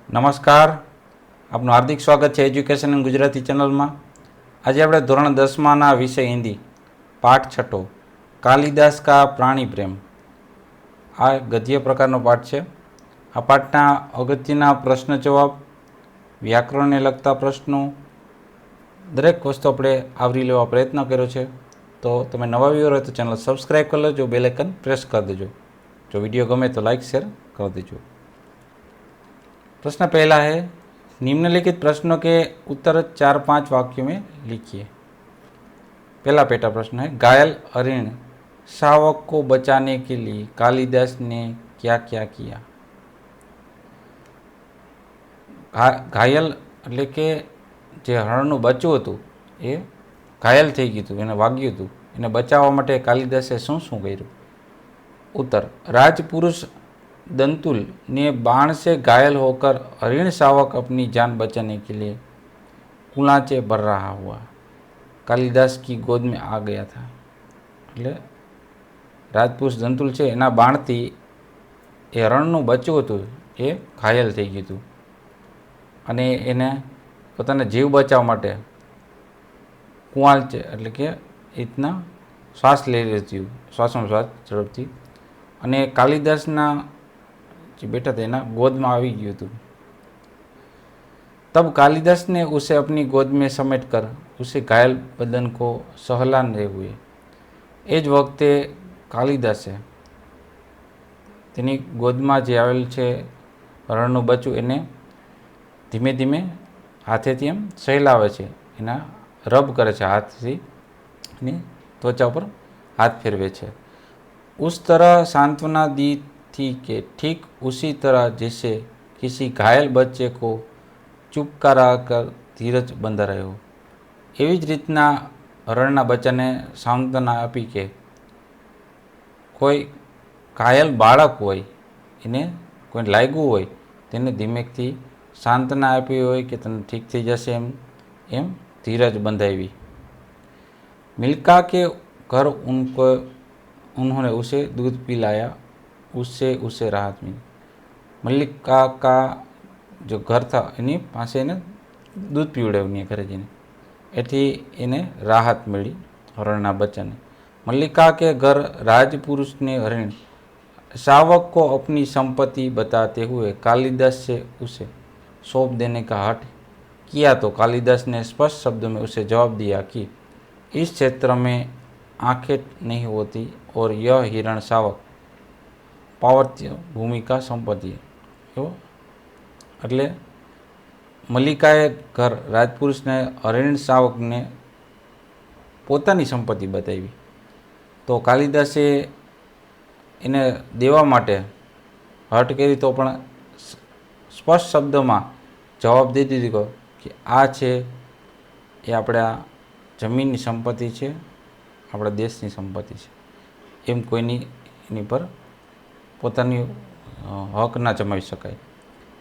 નમસ્કાર, આપનું હાર્દિક સ્વાગત છે એજ્યુકેશન ઇન ગુજરાતી ચેનલમાં. આજે આપણે ધોરણ 10માના વિષય હિન્દી પાઠ 6 કાલિદાસ કા પ્રાણી પ્રેમ આ ગદ્ય પ્રકારનો પાઠ છે. આ પાઠના અગત્યના પ્રશ્ન જવાબ, વ્યાકરણને લગતા પ્રશ્નો, દરેક વસ્તુ આપણે આવરી લેવા પ્રયત્ન કર્યો છે. તો તમે નવા વ્યુઅર હોય તો ચેનલ સબસ્ક્રાઈબ કરી લેજો, બેલ આઇકન પ્રેસ કરી દેજો. જો વિડીયો ગમે तो लाइक शेयर कर दीजिए। प्रश्न पहला है, निम्नलिखित प्रश्नों के उत्तर 4-5 वाक्यों में लिखिए। पहला पेटा प्रश्न है, घायल हरिण शावक को बचाने के लिए कालिदास ने क्या क्या किया। घायल એટલે કે જે હરણનું બચ્ચું હતું એ ઘાયલ થઈ ગયું હતું, એને વાગ્યું હતું, એને બચાવવા માટે કાલિદાસે શું શું કર્યું? उत्तर, राजपुरुष दंतुल ने बाण से घायल होकर हरिण शावक अपनी जान बचाने के लिए कुलाचे भर रहा हुआ कालिदास की गोद में आ गया था. એટલે રાજપુરુષ દંતુલ છે એના બાણથી એ હરણનું બચ્ચું હતું એ ઘાયલ થઈ ગયું હતું અને એને પોતાના જીવ બચાવવા માટે કુંવાલ છે એટલે કે રીતના શ્વાસ લઈ રહ્યું હતું, શ્વાસોશ્વાસ ઝડપથી, અને कालिदासना जो बेटा थे ना गोद में આવી ગયું હતું. तब कालिदास ने उसे अपनी गोद में समेट कर उसे घायल बदन को सहलाने हुए એ જ વખતે કાલિદાસે તેની ગોદમાં જે આવેલ છે હરણનું બચ્ચું એને ધીમે ધીમે હાથેથી એમ સહેલાવે છે, એના રબ કરે છે હાથથી, એની ત્વચા ઉપર હાથ ફેરવે છે. उस तरह सांत्वना दी थी कि ठीक उसी तरह जैसे किसी घायल बच्चे को चुप करा कर धीरज बंधा रहे हो. एवी ज रीतना हरणना बच्चाने सांत्वना आपी के कोई घायल बाळक होय एने कोई लाग्યું હોય તેને ધીમેકથી सांत्वना આપી હોય કે તને ઠીક થઈ જશે એમ ધીરજ બંધાવી. मिल्का के घर उन्होंने उसे दूध पिलाया, उससे उसे राहत मिली. मल्लिका का जो घर था एनी पासे ने दूध पीवड़ाव्યું घरे जईने, एथी एने राहत मिली हरणना बच्चाने. मल्लिका के घर राजपुरुष ने हरिण शावक को अपनी संपत्ति बताते हुए कालिदास से उसे सौंप देने का हठ किया तो कालिदास ने स्पष्ट शब्दों में उसे जवाब दिया कि इस क्षेत्र में आंखें नहीं होती और यह हिरण शावक पावर्त्य भूमि का संपत्ति है. એટલે મલ્લિકાએ ઘર રાજપુરુષને હરિણ શાવકને પોતાની સંપત્તિ બતાવી તો કાલિદાસે એને દેવા માટે હઠ કરી તો પણ સ્પષ્ટ શબ્દમાં જવાબ દઈ દીધો કે આ છે એ આપણા જમીનની સંપત્તિ છે, આપણા દેશની સંપત્તિ છે, એમ કોઈની એની પર પોતાની હક ના જમાવી શકાય.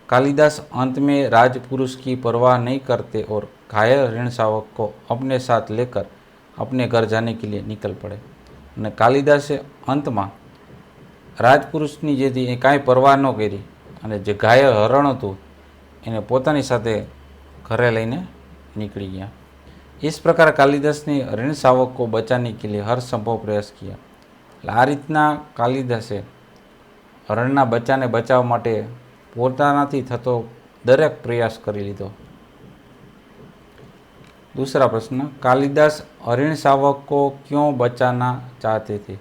कालिदास अंत में राजपुरुष की परवाह नहीं करते और घायल हरिण शावक को अपने साथ लेकर अपने घर जाने के लिए निकल पड़े. અને કાલિદાસે અંતમાં રાજપુરુષની જેથી એ કાંઈ પરવાહ ન કરી અને જે ઘાયલ હરણ હતું એને પોતાની સાથે ઘરે લઈને નીકળી ગયા. इस प्रकार कालिदास ने हरिण शावक को बचाने के लिए हर संभव प्रयास किया. आ रीतना कालिदासे हरणना बच्चाने बचाववा माटे पोतानाथी थतो दरेक प्रयास करी लीधो. दूसरा प्रश्न, कालिदास हरिण शावक को क्यों बचाना चाहते थे?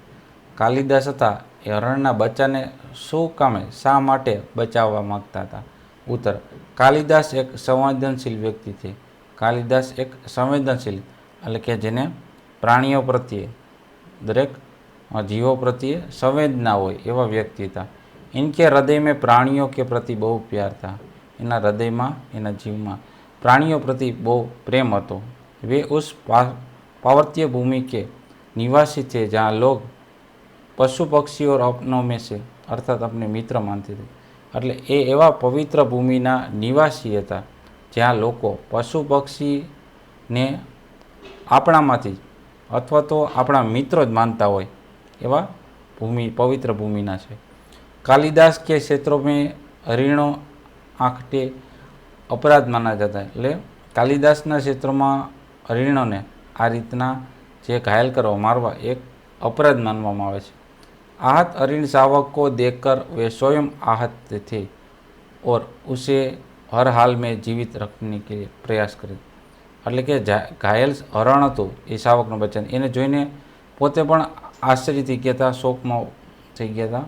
कालिदास हता ए हरणना बच्चाने शू कामे शा माटे बचाववा मांगता था? उत्तर, कालिदास एक संवेदनशील व्यक्ति थे. कालिदास एक संवेदनशील એટલે કે જેને પ્રાણીઓ પ્રત્યે, દરેક જીવો પ્રત્યે સંવેદના હોય એવા વ્યક્તિ હતા. इनके हृदय में प्राणियों के प्रति बहु प्यार था. એના હૃદયમાં, એના જીવમાં પ્રાણીઓ પ્રતિ બહુ પ્રેમ હતો. वे उस पावर्त्य भूमि के निवासी थे जहाँ लोग पशु पक्षी और अपनों में से अर्थात अपने मित्र मानते थे. એટલે એ એવા પવિત્ર ભૂમિના નિવાસી હતા જ્યાં લોકો પશુ પક્ષીને આપણામાંથી અથવા તો આપણા મિત્રો જ માનતા હોય એવા ભૂમિ પવિત્ર ભૂમિના છે. कालिदास के क्षेत्रों में हरिणों આંખટે અપરાધ માના જતા. એટલે કાલિદાસના ક્ષેત્રમાં હરિણોને આ રીતના જે ઘાયલ કરવા, મારવા એક અપરાધ માનવામાં આવે છે. आहत हरिण शावक को देखकर वे स्वयं आहत थे और उसे हर हाल में जीवित रखने के लिए प्रयास करे. એટલે કે ઘાયલ હરણ હતું એ શાવકનું બચ્ચન, એને જોઈને પોતે પણ આશ્ચર્યથી ગયા હતા, શોકમાં થઈ ગયા હતા,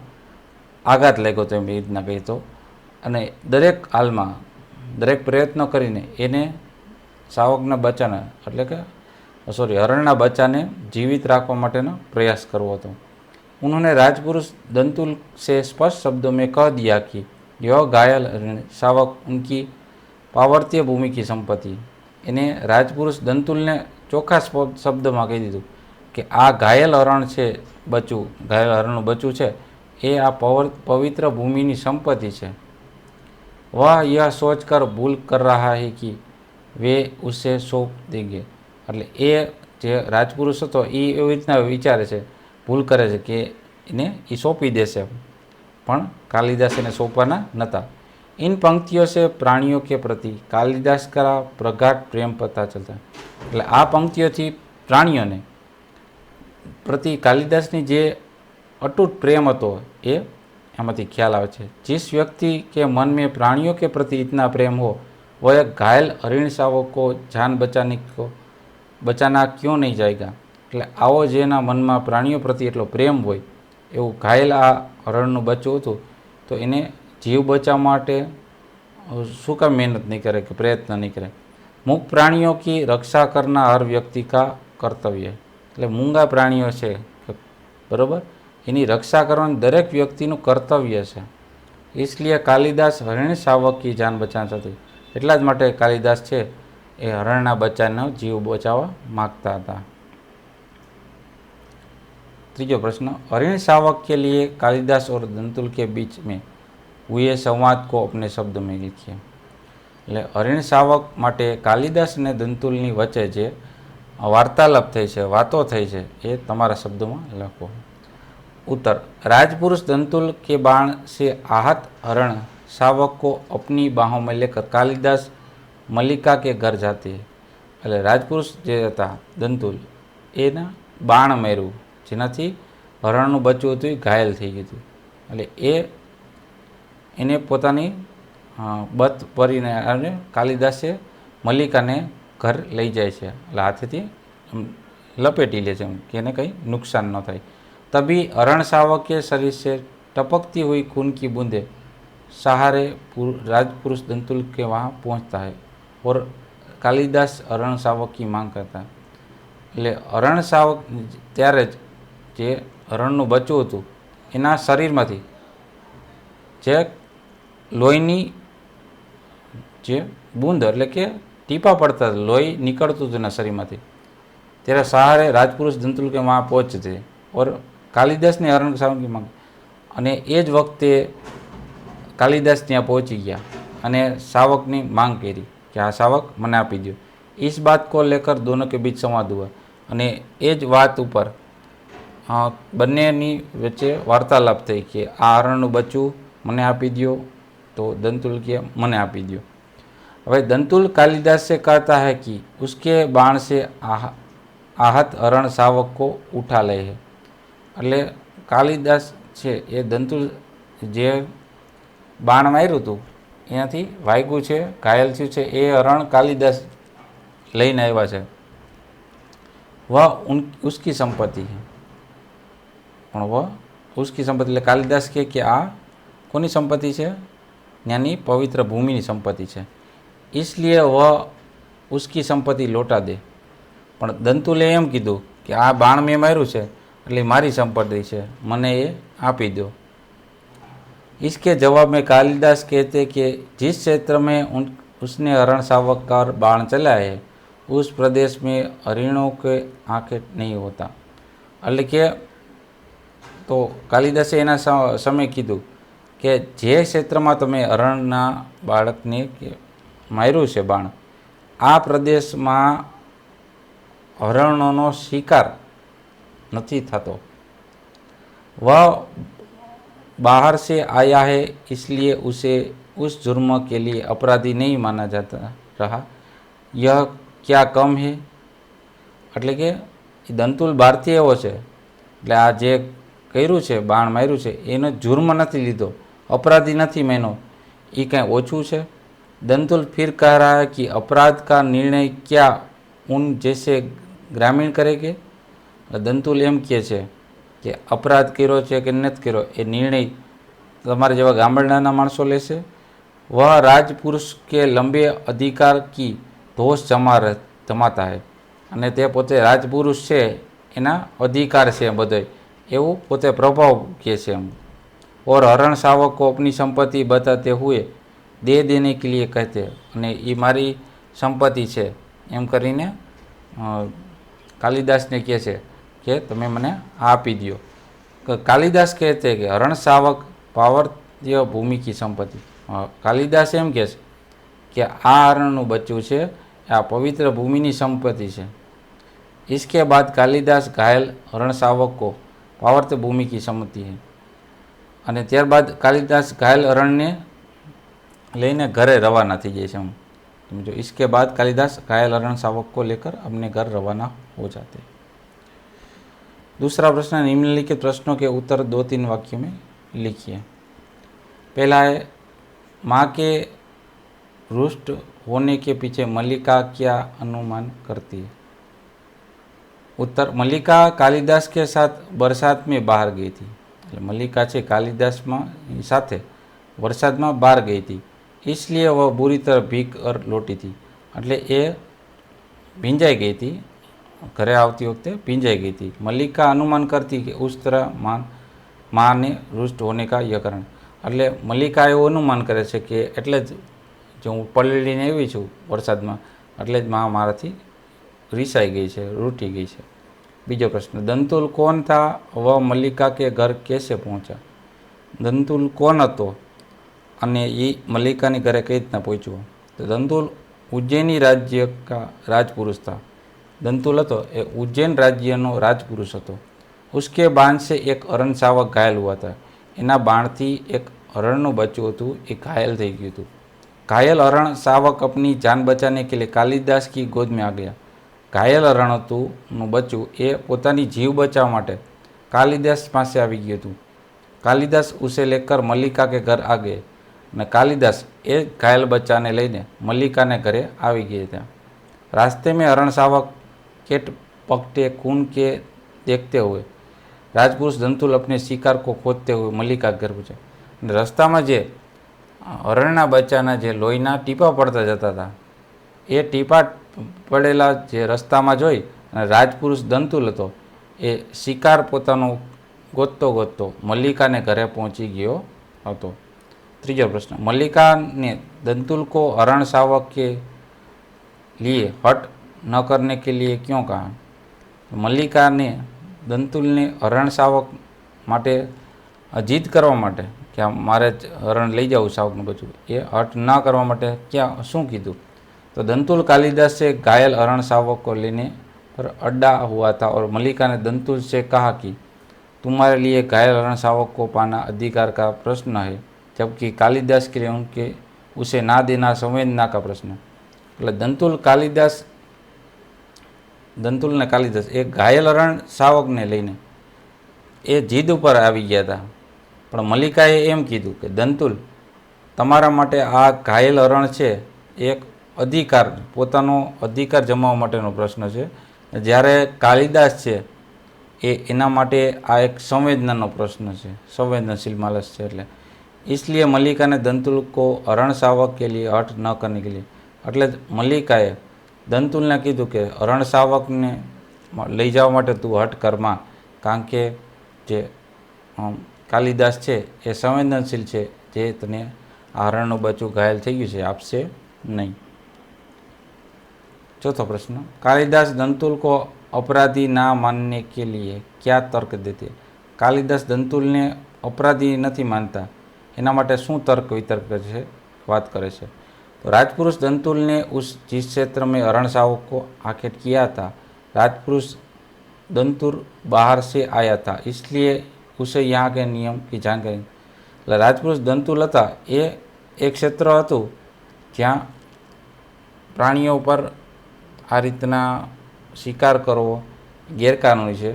આઘાત લાગ્યો હતો એમ એ રીતના કહી તો. અને દરેક હાલમાં દરેક પ્રયત્નો કરીને એને શાવકના બચ્ચાને એટલે કે હરણના બચ્ચાને જીવિત રાખવા માટેનો પ્રયાસ કરવો હતો. उन्होंने राजपुरुष दंतुल से स्पष्ट शब्दों में कह दिया कि यह घायल हरिण शावक उनकी पावर्तीय भूमि की संपत्ति. એને રાજપુરુષ દંતુલને ચોખ્ખા શબ્દમાં કહી દીધું કે આ ઘાયલ હરણ છે, બચ્ચું ઘાયલ હરણનું બચ્ચું છે એ આ પવિત્ર ભૂમિની સંપત્તિ છે. वह यह सोचकर भूल कर रहा है कि वे उसे सौंप देंगे. એટલે એ જે રાજપુરુષ હતો એ એવી રીતના વિચારે છે, ભૂલ કરે છે કે એને એ સોંપી દેશે, પણ कालिदास ने सौंपवाना नता. इन पंक्तियों से प्राणियों के प्रति कालिदास का प्रगाढ़ प्रेम पता चलता. એટલે આ પંક્તિઓથી પ્રાણીઓને પ્રતિ કાલિદાસની જે અતૂટ પ્રેમ હતો એ એમાંથી ખ્યાલ આવે છે. जिस व्यक्ति के मन में प्राणियों के प्रति इतना प्रेम हो वह एक घायल हरिण शावक को जान बचाना क्यों नहीं जाएगा. એટલે આવો જેના મનમાં પ્રાણીઓ પ્રત્યે એટલો પ્રેમ હોય એવું ઘાયલ આ હરણનું બચ્ચું હતું તો એને જીવ બચાવવા માટે શું કામ મહેનત નહીં કરે કે પ્રયત્ન નહીં કરે. મૂક પ્રાણીઓ કી રક્ષા કરના હર વ્યક્તિ કા કર્તવ્ય. એટલે મૂંગા પ્રાણીઓ છે બરાબર, એની રક્ષા કરવાની દરેક વ્યક્તિનું કર્તવ્ય છે. इसलिए कालिदास हरिण शावक की जान बचाना चाहते. એટલા જ માટે કાલિદાસ છે એ હરણના બચ્ચાનો જીવ બચાવવા માગતા હતા. ત્રીજો પ્રશ્ન, हरिण शावक के लिए कालिदास और दंतुल के बीच में हुए संवाद को अपने शब्द में लिखिए. એટલે હરિણ શાવક માટે કાલિદાસ અને દંતુલની વચ્ચે જે વાર્તાલાપ થઈ છે, વાતો થઈ છે એ તમારા શબ્દોમાં લખો. उत्तर, राजपुरुष दंतुल के बाण से आहत हरण शावक को अपनी बाहों में लेकर कालिदास मल्लिका के घर जाते हैं. એટલે રાજપુરુષ જે હતા દંતુલ એના બાણ માર્યું જેનાથી હરણનું બચ્ચું હતું એ ઘાયલ થઈ ગયું હતું. એટલે એને પોતાની બત ભરીને અને કાલિદાસે મલ્લિકાને ઘર લઈ જાય છે. એટલે હાથેથી લપેટી લે છે કે એને કંઈ નુકસાન ન થાય. तभी हरण शावक के शरीर से टपकती हुई खून की बूंदे सहारे राजपुरुष दंतुल के वहाँ पहुँचता है और कालिदास हरण शावक की मांग करता है. એટલે હરણ શાવક ત્યારે જ જે હરણનું બચ્ચું હતું એના શરીરમાંથી જે લોહીની જે બૂંદ એટલે કે ટીપા પડતા લોહી નીકળતું હતું એના શરીરમાંથી, ત્યારે સહારે રાજપુરુષ દંતુલ કે વहाँ પહોંચते और કાલિદાસને હરણ શાવકની માંગ. અને એ જ વખતે કાલિદાસ ત્યાં પહોંચી ગયા અને શાવકની માંગ કરી કે આ શાવક મને આપી દો. इस बात को लेकर दोनों के बीच संवाद हुआ. અને એ જ વાત ઉપર બંનેની વચ્ચે વાર્તાલાપ થઈ કે આ હરણનું બચ્ચું મને આપી દો, તો દંતુલ કે મને આપી દો. હવે દંતુલ कालिदास से कहता है कि उसके बाण से आहत हरण शावक को उठा ले है. એટલે કાલિદાસ છે એ દંતુલ જે બાણ માર્યું હતું એનાથી વાગ્યું છે, ઘાયલ થયું છે, એ હરણ કાલિદાસ લઈને આવ્યા છે. वह उसकी संपत्ति है. પણ वह उसकी संपत्ति એટલે કાલિદાસ કહે કે આ કોની સંપત્તિ છે? ત્યાંની પવિત્ર ભૂમિની સંપત્તિ છે. इसलिए वह उसकी संपत्ति लौटा दे. પણ દંતુલે એમ કીધું કે આ બાણ મેં માર્યું છે એટલે મારી સંપત્તિ છે, મને એ આપી દો. इसके जवाब में कालिदास कहते कि जिस क्षेत्र में उसने हरण शावक का बाण चलाया है उस प्रदेश में हरिणों के आंखें नहीं होता. એટલે કે તો કાલિદાસે એના સમય કીધું કે જે ક્ષેત્રમાં તમે હરણના બાળકને માર્યું છે બાણ, આ પ્રદેશમાં હરણોનો શિકાર नहीं थतो. वह बाहर से आया है इसलिए उसे उस जुर्म के लिए अपराधी नहीं माना जाता रहा, यह क्या कम है? એટલે કે દંતુલ ભારતીય એવો છે, એટલે આ જે કર્યું છે, બાણ માર્યું છે, એનો જુર્મ નથી લીધો, अपराधी नहीं मानो, ये कहीं ओछू है? दंतुल फिर कह रहा है कि अपराध का निर्णय क्या उन जैसे ग्रामीण करेंगे? दंतुल एम कहे छे कि अपराध कर्यो छे कि नहीं कर्यो ए निर्णय तमारे जेवा गामडाना माणसो लेशे। वह राजपुरुष के लंबे अधिकार की दोष जमाता है અને તે પોતે રાજપુરુષ છે એના अधिकार છે બધો એવું પોતે प्रभाव કહે છે એમ। और हरण शावक को अपनी संपत्ति बताते हुए दे देने के लिए कहते અને એ મારી સંપત્તિ છે એમ કરીને કાલિદાસને કહે છે કે તમે મને આપી દો। कालिदास कहते हैं कि हरण शावक पावर्त्य भूमि की संपत्ति। कालिदास एम कहे कि आ हरणનું બચ્ચું છે આ पवित्र भूमिની संपत्ति है। इसके बाद कालिदास घायल हरण शावक को पावर्त्य भूमि की सम्मति है અને ત્યારબાદ कालिदास घायल हरण ने लेने घरे रवाना थी जाए हम समझो। इसके बाद कालिदास घायल हरण शावक को लेकर अपने घर रवाना हो जाते। दूसरा प्रश्न, निम्नलिखित प्रश्नों के उत्तर 2-3 वाक्यों में लिखिए। पहला है, माँ के रुष्ट होने के पीछे मल्लिका क्या अनुमान करती है? उत्तर, मल्लिका कालिदास के साथ बरसात में बाहर गई थी। मल्लिका છે कालिदास में साथे वरसाद में बहार गई थी, इसलिए वह बुरी तरह भीग कर लौटी थी। એટલે એ ભીંજાઈ ગઈ थी, घरे આવતી वक्त भींजाई गई थी। मल्लिका अनुमान करती कि उस तरह माँ ने रुष्ट होने का यह कारण। એટલે મલ્લિકા એવું અનુમાન કરે છે કે એટલે જ જો હું પલળીને આવી છું વરસાદમાં એટલે જ માં મારાથી રીસાઈ ગઈ છે, રૂઠી ગઈ છે। बीजो प्रश्न, दंतुल कौन था? वह मल्लिका के घर कैसे पहुंचा? दंतुल कौन हतो अने ये मल्लिका ने घरे कई रीतना पहुंचो? तो दंतुल उज्जैनी राज्य का राजपुरुष था। दंतुल हतो ए उज्जैन राज्यनो राजपुरुष हतो। उसके बाण से एक हरण शावक घायल हुआ था। एना बाणथी एक हरणનું बच्चું હતું એ घायल થઈ ગયું હતું। घायल हरण शावक अपनी जान बचाने के लिए कालिदास की गोद में आ गया। घायल हरण હતું બચ્ચું એ પોતાની જીવ બચાવવા માટે कालिदास પાસે આવી ગયું હતું। कालिदास उसे लेकर मल्लिका के घर आ गए અને कालिदास એ घायल बच्चा ने લઈને मल्लिका ने घरे આવી ગયા था। रास्ते में हरण शावक केट पकटे खून के देखते हुए राजपुरुष दंतुल अपने शिकार को खोदते हुए मल्लिका के घर पहुंचे। रस्ता में जे हरणना बच्चाना जे लोहीना टीपा पड़ता जता था એ ટીપા પડેલા જે રસ્તામાં જોઈ અને રાજપુરુષ દંતુલ હતો એ શિકાર પોતાનો ગોતતો ગોતતો મલ્લિકાને ઘરે પહોંચી ગયો હતો। ત્રીજો પ્રશ્ન, मल्लिका ने दंतुल को हरण शावक के लिए हट न करने के लिए क्यों कहा? मल्लिका ने दंतुल ने हरण शावक माटे जीत करवा माटे कि मारे हरण लई जाऊँ शावकનું બચ્ચું એ હટ ન કરવા માટે क्या શું કીધું? तो दंतुल कालिदास से घायल हरण शावक को लेने पर अड्डा हुआ था और मल्लिका ने दंतुल से कहा कि तुम्हारे लिए घायल हरण शावक को पाना अधिकार का प्रश्न है, जबकि कालिदास के लिए उनके उसे ना देना संवेदना का प्रश्न है। એટલે दंतुल ने कालिदास एक घायल हरण शावक ने लईने ए जीद पर આવી ગયા હતા, પણ મલ્લિકાએ એમ કીધું કે દંતુલ તમારા માટે આ ઘાયલ હરણ છે એક अधिकार પોતાનો अधिकार જમાવવા માટેનો પ્રશ્ન છે, જ્યારે કાલિદાસ છે એ એના માટે આ એક સંવેદનાનો પ્રશ્ન છે, संवेदनशील मानस છે। એટલે इसलिए मल्लिका ने दंतुल को हरण शावक के लिए हट न करने के लिए એટલે મલ્લિકાએ દંતુલને કીધું કે હરણ શાવકને લઈ જવા માટે તું હટ કરમાં, કારણ કે જે કાલિદાસ છે એ સંવેદનશીલ છે, જે તને આ હરણનું બચ્ચું ઘાયલ થઈ ગયું છે આપશે નહીં। चौथा प्रश्न, कालिदास दंतुल को अपराधी ना मानने के लिए क्या तर्क देते? कालिदास दंतुल ने अपराधी नहीं मानता एना माटे शू तर्क वितर्क है बात करे छे? तो राजपुरुष दंतुल ने उस जिस क्षेत्र में हरण शावक को आखेट किया था, राजपुरुष दंतुल बाहर से आया था, इसलिए उसे यहाँ के नियम की जानकारी। राजपुरुष दंतुल था ए એ ક્ષેત્ર હતું જ્યાં પ્રાણીઓ પર આ રીતના શિકાર કરવો ગેરકાનૂની છે.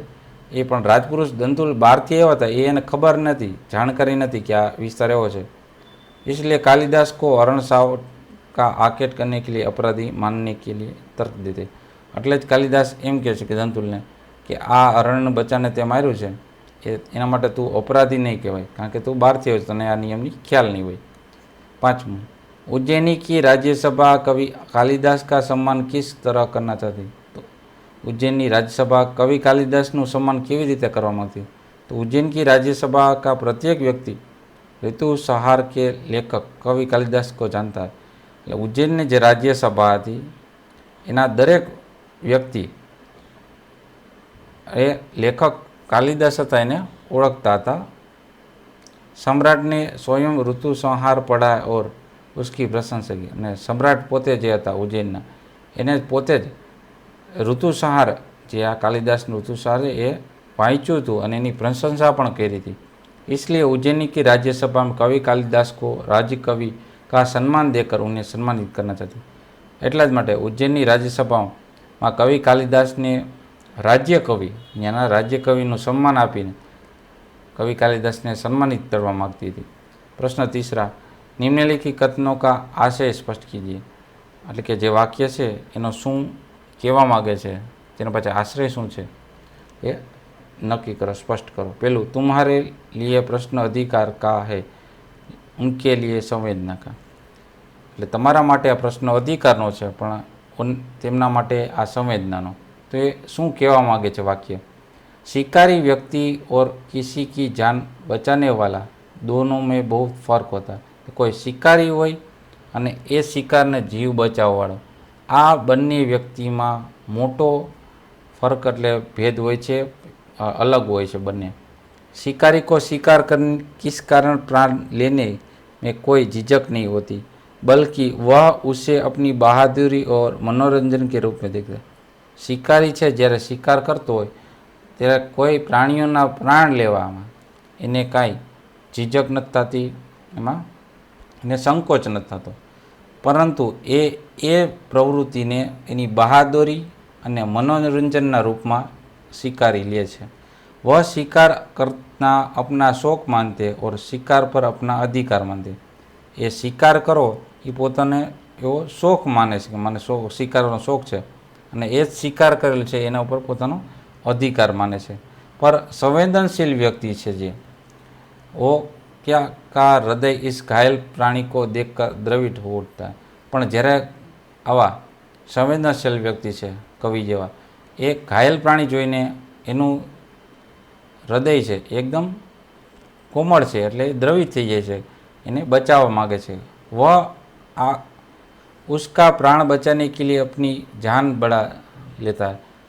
એ પણ રાજપુરુષ દંતુલ બહારથી આવ્યા હતા, એને ખબર નથી, જાણકારી નથી કે આ વિસ્તાર એવો છે. इसलिए कालिदास को हरण साव का आकेट करने के लिए अपराधी मानने के लिए तर्क देते. એટલે જ કાલિદાસ એમ કહે છે કે દંતુલને કે આ હરણ બચ્ચાને તે માર્યું છે એના માટે તું અપરાધી નહીં કહેવાય, કારણ કે તું બહારથી હોય, તને આ નિયમની ખ્યાલ નહીં હોય. 5. उज्जैनी की राज्यसभा कवि कालिदास का सम्मान किस तरह करना चाहती. तो उज्जैनની રાજ્યસભા કવિ કાલિદાસનું સન્માન કેવી રીતે કરવા માંગતી. તો उज्जैन की राज्यसभा का प्रत्येक व्यक्ति ऋतुसंहार के लेखक कवि कालिदास को जानता है. એટલે ઉજ્જૈનની જે રાજ્યસભા હતી એના દરેક વ્યક્તિ એ લેખક કાલિદાસ હતા એને ઓળખતા હતા. सम्राट ने स्वयं ऋतुसंहार पढ़ा और उसकी प्रशंसा की. અને સમ્રાટ પોતે જે હતા ઉજ્જૈનના એને પોતે જ ઋતુસંહાર જે આ કાલિદાસનું ઋતુસંહાર એ વાંચ્યું હતું અને એની પ્રશંસા પણ કરી હતી. इसलिए उज्जैनी की राज्यसभा में कवि कालिदास को राज्य कवि का सम्मान देकर उन्हें सम्मानित करना चाहती. એટલા જ માટે ઉજ્જૈનની રાજ્યસભામાં કવિ કાલિદાસને રાજ્ય કવિ, ત્યાંના રાજ્ય કવિનું સન્માન આપીને કવિ કાલિદાસને સન્માનિત કરવા માગતી હતી. પ્રશ્ન 3. નિમ્નલિખિત કથનો કા આશય સ્પષ્ટ કીજીએ. એટલે કે જે વાક્ય છે એનો શું કહેવા માગે છે, તેના પાછળ આશ્રય શું છે એ નક્કી કરો, સ્પષ્ટ કરો. પહેલું, तुम्हारे लिए प्रश्न अधिकार का है, उनके लिए संवेदना का. એટલે તમારા માટે આ પ્રશ્ન અધિકારનો છે પણ તેમના માટે આ સંવેદનાનો. તો એ શું કહેવા માગે છે વાક્ય. शिकारी व्यक्ति और किसी की जान बचाने वाला दोनों में बहुत फर्क होता है. કોઈ શિકારી હોય અને એ શિકારને જીવ બચાવવાવાળો, આ બંને વ્યક્તિમાં મોટો ફરક એટલે ભેદ હોય છે, अलग હોય છે બંને. शिकारी को शिकार करने किस कारण प्राण लेने में कोई झिझक नहीं होती, बल्कि वह उसे अपनी बहादुरी और मनोरंजन के रूप में देखता है. શિકારી છે જ્યારે શિકાર કરતો હોય ત્યારે કોઈ પ્રાણીઓના પ્રાણ લેવામાં એને કાંઈ ઝીઝક નથી થતી, એમાં એને સંકોચ નથી થતો, પરંતુ એ પ્રવૃત્તિને એની બહાદુરી અને મનોરંજનના રૂપમાં शिकारी ले છે. वह शिकार करना अपना शौक मानते और शिकार पर अपना अधिकार मानते. એ શિકાર કરો એ પોતાને એવો શોખ માને છે કે મને શિકારનો શોખ છે અને એ જ શિકાર કરેલ છે એના ઉપર પોતાનો અધિકાર માને છે. પર સંવેદનશીલ વ્યક્તિ છે જે वो क्या का हृदय इस घायल प्राणी को देखकर द्रवित हो उठता है. પણ જ્યારે આવા સંવેદનશીલ વ્યક્તિ છે કવિ જેવા, એ ઘાયલ પ્રાણી જોઈને એનું હૃદય છે એકદમ કોમળ છે એટલે દ્રવિત થઈ જાય છે, એને બચાવવા માગે છે. વહ આ उसका प्राण बचाने के लिए अपनी जान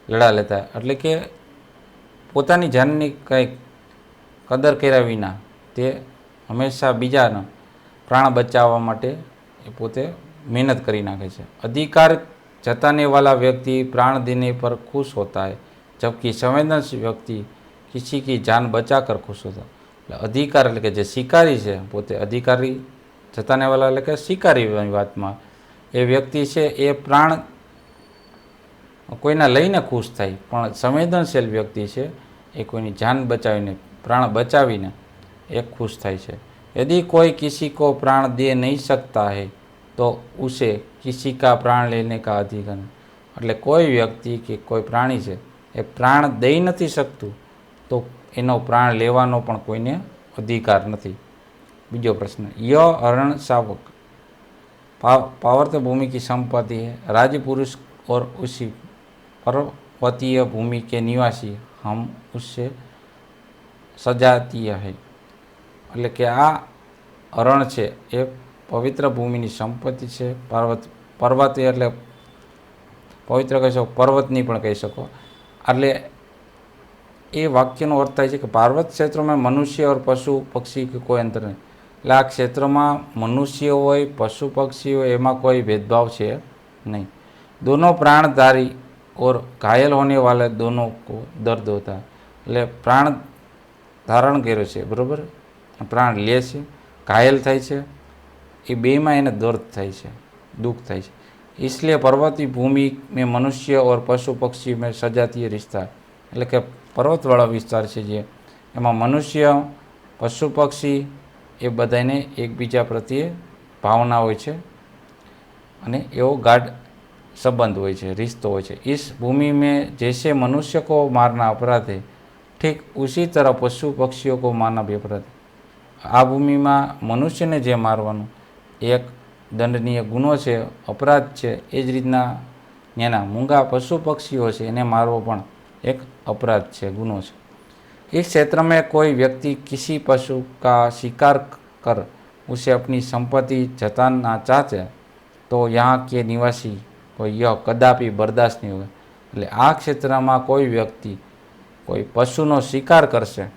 લડા લેતા એટલે કે પોતાની જાનની કંઈક કદર કર્યા વિના તે હંમેશા બીજાના પ્રાણ બચાવવા માટે એ પોતે મહેનત કરી નાખે છે. अधिकार जताने वाला व्यक्ति प्राण देने पर खुश होता है, जबकि संवेदनशील व्यक्ति किसी की जान बचाकर खुश होता है. अधिकार એટલે કે જે શિકારી છે પોતે અધિકારી, જતાને વાલા એટલે કે શિકારીની વાતમાં એ વ્યક્તિ છે એ પ્રાણ કોઈના લઈને ખુશ થાય, પણ સંવેદનશીલ વ્યક્તિ છે એ કોઈની જાન બચાવીને પ્રાણ બચાવીને એ ખુશ થાય છે. यदि कोई किसी को प्राण दे नहीं सकता है तो उसे किसी का प्राण लेने का अधिकार. એટલે કોઈ વ્યક્તિ કે કોઈ પ્રાણી છે એ પ્રાણ દઈ નથી શકતું તો એનો પ્રાણ લેવાનો પણ કોઈને અધિકાર નથી. બીજો પ્રશ્ન, ય હરણ શાવક पावर्त भूमि की संपत्ति है, राजपुरुष और उसी पर्वतीय भूमि के निवासी हम उससे सजातीय है. એટલે કે આ હરણ છે એ પવિત્ર ભૂમિની સંપત્તિ છે. પર્વતીય એટલે પવિત્ર કહી શકો, પર્વતની પણ કહી શકો. એટલે એ વાક્યનો અર્થ થાય છે કે પાર્વત ક્ષેત્રમાં મનુષ્ય और પશુ પક્ષી કે કોઈ અંતર નહીં. એટલે આ ક્ષેત્રમાં મનુષ્ય હોય, પશુ પક્ષી હોય, એમાં કોઈ ભેદભાવ છે નહીં. दोनों प्राणधारी और घायल होने वाले दोनों को दर्द होता है. એટલે પ્રાણ ધારણ કર્યો છે બરાબર, પ્રાણ લે છે, ઘાયલ થાય છે એ બેમાં એને દર્द થાય છે, દુઃખ થાય છે। इसलिए पर्वतीय भूमि में मनुष्य और पशु पक्षी में सजातीय रिश्ता એટલે કે પર્વતવાળો વિસ્તાર છે જે એમાં મનુષ્ય પશુ પક્ષી એ બધાને એકબીજા પ્રત્યે ભાવના હોય છે અને એવો ગાઢ संबंध હોય છે, रिश्तो હોય છે। इस भूमि में जैसे मनुष्य को मारना अपराध है, ठीक उसी तरह पशु पक्षियों को मारना भी अपराध है। आ भूमि में मनुष्य ने जे मारवानुं एक दंडनीय गुनो है, अपराध है। ए ज रीतना त्याना मूंगा पशु पक्षीओ है एने मारवो पण एक अपराध है, गुनो है। इस क्षेत्र में कोई व्यक्ति किसी पशु का शिकार कर उसे अपनी संपत्ति जताना चाहते तो यहाँ के निवासी को यह कदापि बर्दाश्त नहीं होगा। એટલે આ ક્ષેત્રમાં કોઈ વ્યક્તિ કોઈ પશુનો શિકાર કરશે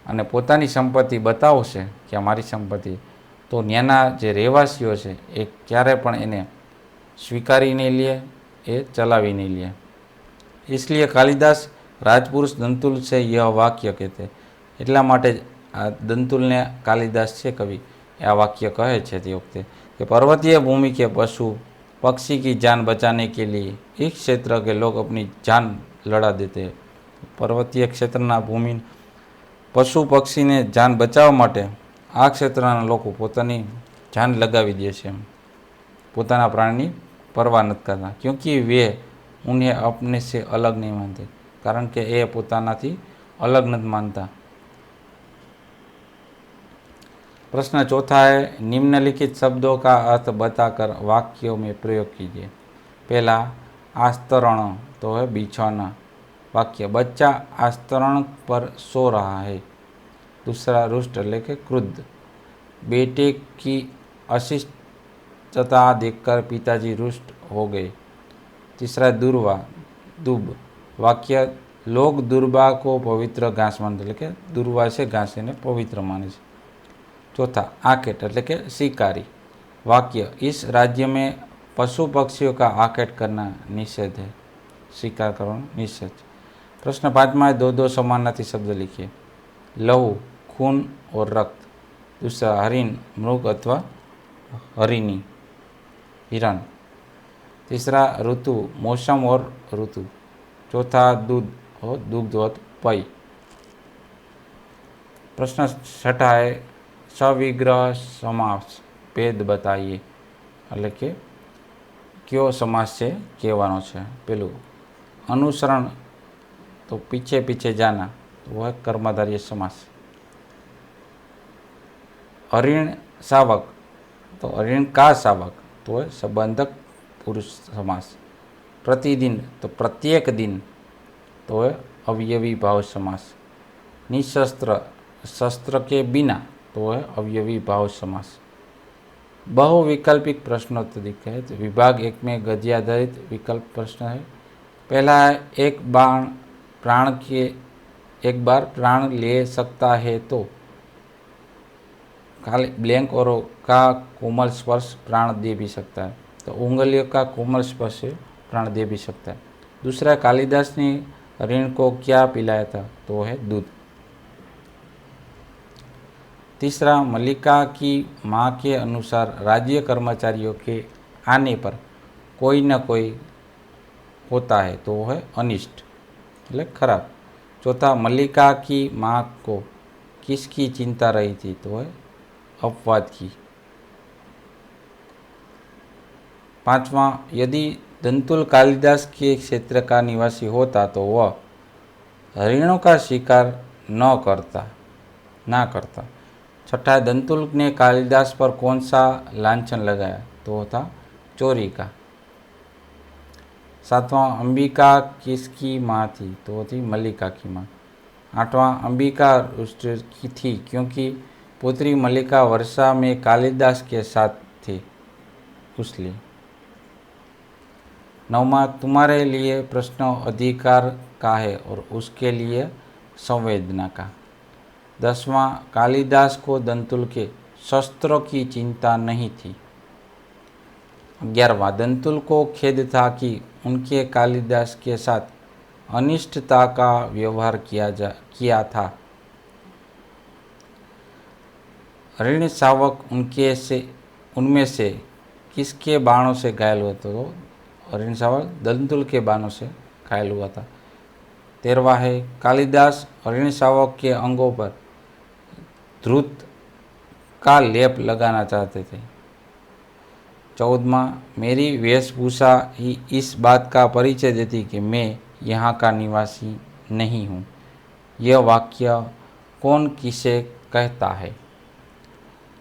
અને પોતાની સંપત્તિ બતાવશે કે આ મારી સંપત્તિ, તો ત્યાંના જે રહેવાસીઓ છે એ ક્યારે પણ એને સ્વીકારી નહીં લે, એ ચલાવી નહીં લે। इसलिए कालिदास राजपुरुष दंतुल से यह वाक्य कहते એટલા માટે આ દંતુલને કાલિદાસ છે કવિ આ વાક્ય કહે છે તે વખતે कि पर्वतीय भूमि के पशु पक्षी की जान बचाने के लिए इस क्षेत्र के लोग अपनी जान लड़ा देते हैं। पर्वतीय क्षेत्रना भूमि पशु पक्षी ने जान बचाव माटे आ क्षेत्रना लोग पोतानी जान लगावी दे छे, पोताना प्राणी परवाह नथी करता, क्योंकि वे उन्हें अपने से अलग नहीं मानते, कारण के ए पोतानाथी अलग नहीं मानता। प्रश्न चौथा है, निम्नलिखित शब्दों का अर्थ बताकर वाक्यों में प्रयोग कीजिए। पहला आस्तरण तो है बिछौना, वाक्य बच्चा आस्तरण पर सो रहा है। दूसरा रुष्ट એટલે કે क्रुद्ध, बेटे की अशिष्टता देखकर पिताजी रुष्ट हो गए। तीसरा दुर्वा दुब, वाक्य लोग दुर्बा को पवित्र घास मानते એટલે કે दुर्वा से घास ने पवित्र माने છે। चौथा आकेट એટલે કે शिकारी, वाक्य इस राज्य में पशु पक्षियों का आकेट करना निषेध है, शिकार करना निषेध। प्रश्न 5 में दो दो समानार्थी शब्द लिखिए। लहू खून और रक्त। दूसरा हरिण मृग अथवा हरिणी हिरण। तीसरा ऋतु मौसम और ऋतु। चौथा दूध और दुग्धवत पेय। प्रश्न 6 है, सविग्रह समास भेद बताइए એટલે કે કયો સમાસ છે કહેવાનો છે। પેલું अनुसरण तो पीछे पीछे जाना तो वह कर्मधारय समास। हरिण शावक तो हरिण का शावक तो वह संबंधक पुरुष समास। प्रतिदिन तो प्रत्येक दिन तो वह अवयवी भाव समास। निशस्त्र शस्त्र के बिना तो वह अवयवी भाव समास। बहुविकल्पिक प्रश्नोत्तरी है तो विभाग 1 में गद्याधारित विकल्प प्रश्न है। पहला है, एक बार प्राण ले सकता है तो खाली ब्लैंक और का कोमल स्पर्श प्राण दे भी सकता है, तो उंगलियों का कोमल स्पर्श से प्राण दे भी सकता है। दूसरा, कालिदास ने हरिण को क्या पिलाया था, तो है दूध। तीसरा, मल्लिका की माँ के अनुसार राज्य कर्मचारियों के आने पर कोई न कोई होता है, तो है अनिष्ट એટલે खराब। चौथा, मल्लिका की माँ को किसकी चिंता रही थी, तो है अपवाद की। पांचवा, यदि दंतुल कालिदास के क्षेत्र का निवासी होता तो वह हरिणों का शिकार ना करता। छठा, दंतुल ने कालिदास पर कौन सा लांछन लगाया, तो था चोरी का। सातवां, अंबिका किसकी माँ थी, तो थी मल्लिका की माँ। आठवां, अंबिका रुष्ट की थी क्योंकि पुत्री मल्लिका वर्षा में कालिदास के साथ थी उसलिए। नौवां, तुम्हारे लिए प्रश्न अधिकार का है और उसके लिए संवेदना का। 10वां, कालिदास को दंतुल के शस्त्रों की चिंता नहीं थी। 11वां, दंतुल को खेद था कि उनके कालिदास के साथ अनिष्टता का व्यवहार किया था। हरिण शावक उनमें से किसके बाणों से घायल हुआ? तो और सवाल दंतुल के बाणों से घायल हुआ था। 13वां है कालिदास हरिण शावक के अंगों पर धूत का लेप लगाना चाहते थे। 14वां मेरी वेशभूषा ही इस बात का परिचय देती कि मैं यहाँ का निवासी नहीं हूँ। यह वाक्य कौन किसे कहता है?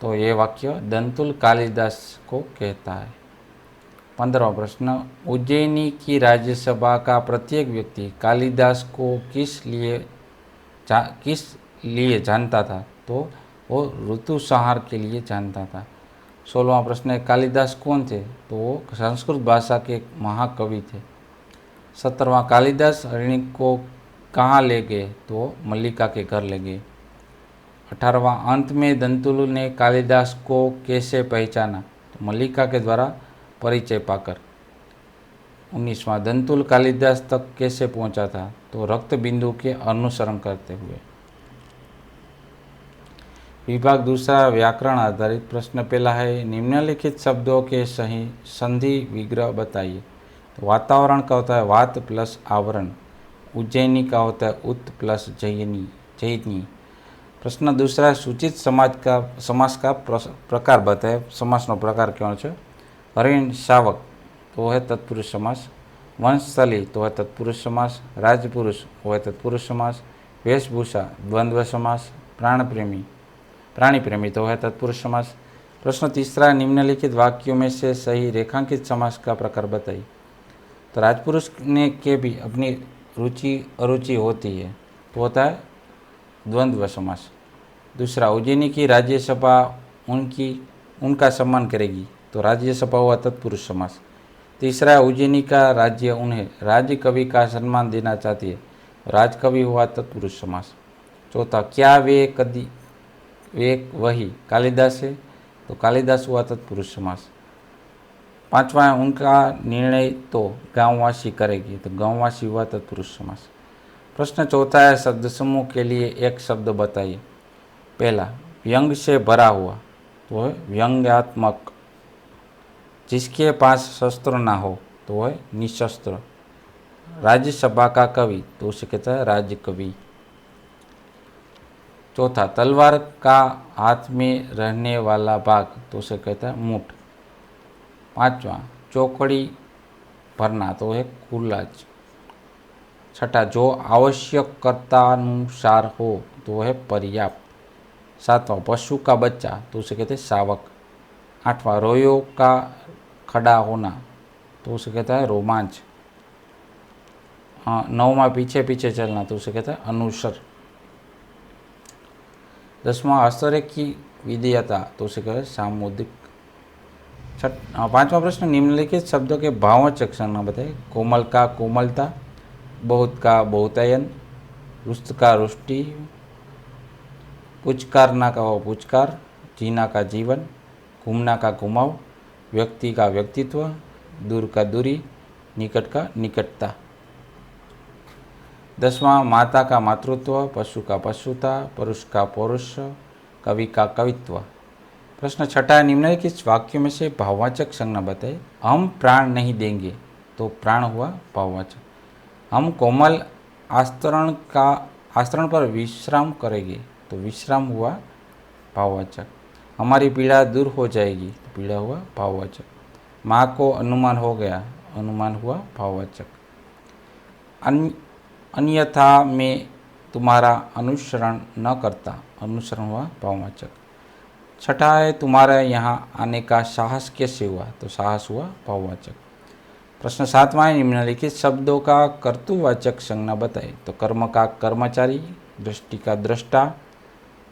तो ये वाक्य दंतुल कालिदास को कहता है। 15वां प्रश्न उज्जैनी की राज्यसभा का प्रत्येक व्यक्ति कालिदास को किस लिए जानता था? तो वो ऋतु संहार के लिए जानता था। 16वां प्रश्न है कालिदास कौन थे? तो वो संस्कृत भाषा के महाकवि थे। 17वां कालिदास हरिणी को कहाँ ले गए? तो मल्लिका के घर ले गए। 18वां अंत में दंतुल ने कालिदास को कैसे पहचाना? तो मल्लिका के द्वारा परिचय पाकर। 19वां दंतुल कालिदास तक कैसे पहुंचा था? तो रक्त बिंदु के अनुसरण करते हुए। विभाग दूसरा व्याकरण आधारित प्रश्न पहला है निम्नलिखित शब्दों के सही संधि विग्रह बताइए। तो वातावरण का होता है वात प्लस आवरण, उज्जैनी का होता है उत प्लस जयनी। प्रश्न दूसरा सूचित समास का प्रकार बताए। समासनो प्रकार क्यों है? हरिण शावक तो है तत्पुरुष समास, वंशस्थली तो है तत्पुरुष समास, राजपुरुष वो है तत्पुरुष समास, वेशभूषा द्वंद्व समास, प्राणी प्रेमी तो है तत्पुरुष समास। प्रश्न तीसरा निम्नलिखित वाक्यों में से सही रेखांकित समास का प्रकार बताइए। तो राजपुरुष ने के भी अपनी रुचि अरुचि होती है तो होता है द्वंद्व समास। दूसरा उज्जैनी की राज्यसभा उनका सम्मान करेगी तो राज्यसभा हुआ तत्पुरुष समास। तीसरा उज्जैनी का राज्य उन्हें राज्य कवि का सम्मान देना चाहती है, राजकवि हुआ तत्पुरुष समास। चौथा क्या वे वही कालिदास है? तो कालिदास हुआ तत्पुरुष समास। पांचवा उनका निर्णय तो गांववासी करेगी तो गांववासी हुआ तत्पुरुष समास। प्रश्न चौथा है शब्द समूह के लिए एक शब्द बताइए। पहला व्यंग से भरा हुआ तो है व्यंग्यात्मक, जिसके पास शस्त्र ना हो तो है निशस्त्र, राज्यसभा का कवि तो उसे कहता है राज्य कवि। चौथा तलवार का हाथ में रहने वाला भाग तो उसे कहता है मुठ। पांचवा चौकड़ी भरना तो है कुलाज। छठा जो आवश्यकतानुसार हो तो है पर्याप्त। सातवां पशु का बच्चा तो उसे कहते हैं शावक। आठवां रोयों का खड़ा होना तो उसे कहता है रोमांच। नौवां पीछे पीछे चलना तो उसे कहता है अनुसर। 10वां आश्चर्य की विधेयता तो उसे कहते हैं सामुद्रिक। पांचवा प्रश्न निम्नलिखित शब्दों के भाववाचक संज्ञा बताइए। कोमल का कोमलता, बहुत का बहुतायन, रुष्ट का रुष्टि, पुचकारना का वो पुचकार, जीना का जीवन, घूमना का घुमाव, व्यक्ति का व्यक्तित्व, दूर का दूरी, निकट का निकटता। 10वां माता का मातृत्व, पशु का पशुता, पुरुष का पौरुष, कवि का कवित्व। प्रश्न छठा निम्नलिखित वाक्यों में से भाववाचक संज्ञा बताइए। हम प्राण नहीं देंगे तो प्राण हुआ भाववाचक। हम कोमल आस्तरण पर विश्राम करेंगे तो विश्राम हुआ भाववाचक। हमारी पीड़ा दूर हो जाएगी तो पीड़ा हुआ भाववाचक। माँ को अनुमान हो गया, अनुमान हुआ भाववाचक। अन्यथा मैं तुम्हारा अनुसरण न करता, अनुसरण हुआ भाववाचक। छठा है तुम्हारे यहाँ आने का साहस कैसे हुआ तो साहस हुआ भाववाचक। प्रश्न 7वां निम्नलिखित शब्दों का कर्तृवाचक संज्ञा बताए। तो कर्म का कर्मचारी, दृष्टि का दृष्टा,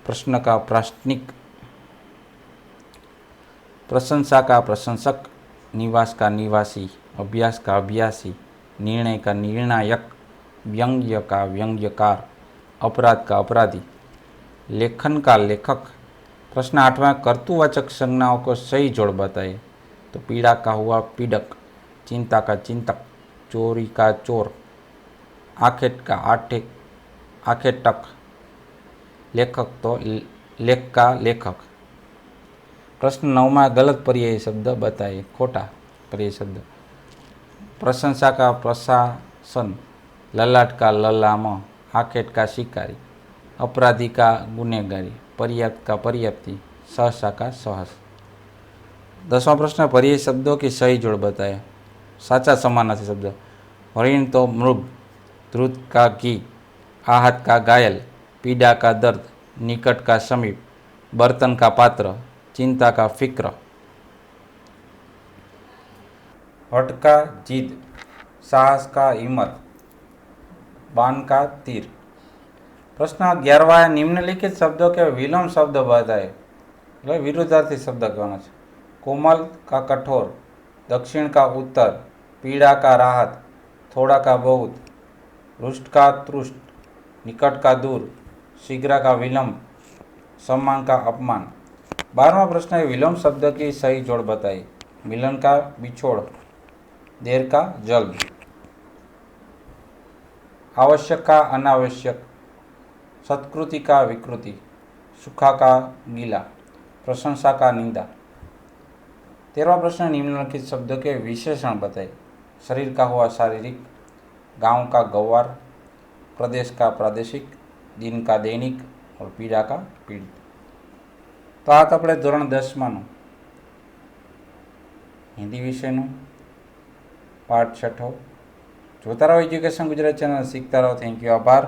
प्रश्न का प्राश्निक, प्रशंसा का प्रशंसक, निवास का निवासी, अभ्यास का अभ्यासी, निर्णय का निर्णायक, व्यंग्य का व्यंग्यकार, अपराध का अपराधी, लेखन का लेखक। प्रश्न 8वां कर्तृवाचक संज्ञाओं को सही जोड़ बताइए। तो पीड़ा का हुआ पीड़क, चिंता का चिंतक, चोरी का चोर, आखेट का आखेटक, लेखक तो लेख का लेखक। प्रश्न 9 में गलत पर्यायी शब्द बताइए, खोटा पर्यायी शब्द। प्रशंसा का प्रशासन, ललाट का ललाम, आखेट का शिकारी, अपराधी का गुनेगारी, पर्याप्त का पर्याप्ति, सहसा का सहस। 10वां प्रश्न, पर्यायी शब्दों की सही जोड़ बताए। साचा समानार्थी शब्द, हरिण तो मृग, द्रुत का घी, आहत का घायल, पीड़ा का दर्द, निकट का समीप, बर्तन का पात्र, चिंता का फिक्र। हट का जिद, साहस का हिम्मत, बाण का तीर। प्रश्न 11वां, निम्नलिखित शब्दों के विलोम शब्द बताए, એટલે વિરુદ્ધાર્થી શબ્દ કહેવાનો છે। कोमल का कठोर, दक्षिण का उत्तर, पीड़ा का राहत, थोड़ा का बहुत, रुष्ट का तुष्ट, निकट का दूर, शीघ्र का विलंब, सम्मान का अपमान। 12वां प्रश्न है, विलोम शब्द की सही जोड़ बताई। मिलन का बिछोड़, देर का जल्द, आवश्यक का अनावश्यक, सत्कृति का विकृति, सूखा का गीला, प्रशंसा का निंदा। 13वां प्रश्न, निम्नलिखित शब्दों के विशेषण बताए। शरीर का हुआ शारीरिक, गांव का गंवार, प्रदेश का प्रादेशिक, दिन का दैनिक और पीड़ा का पीड़ित। तो आ तो अपने धोरण 10मां हिंदी विषय पाठ 6 जोता रहो एज्युकेशन गुजरात चैनल, सीखता रहो। थैंक यू, आभार।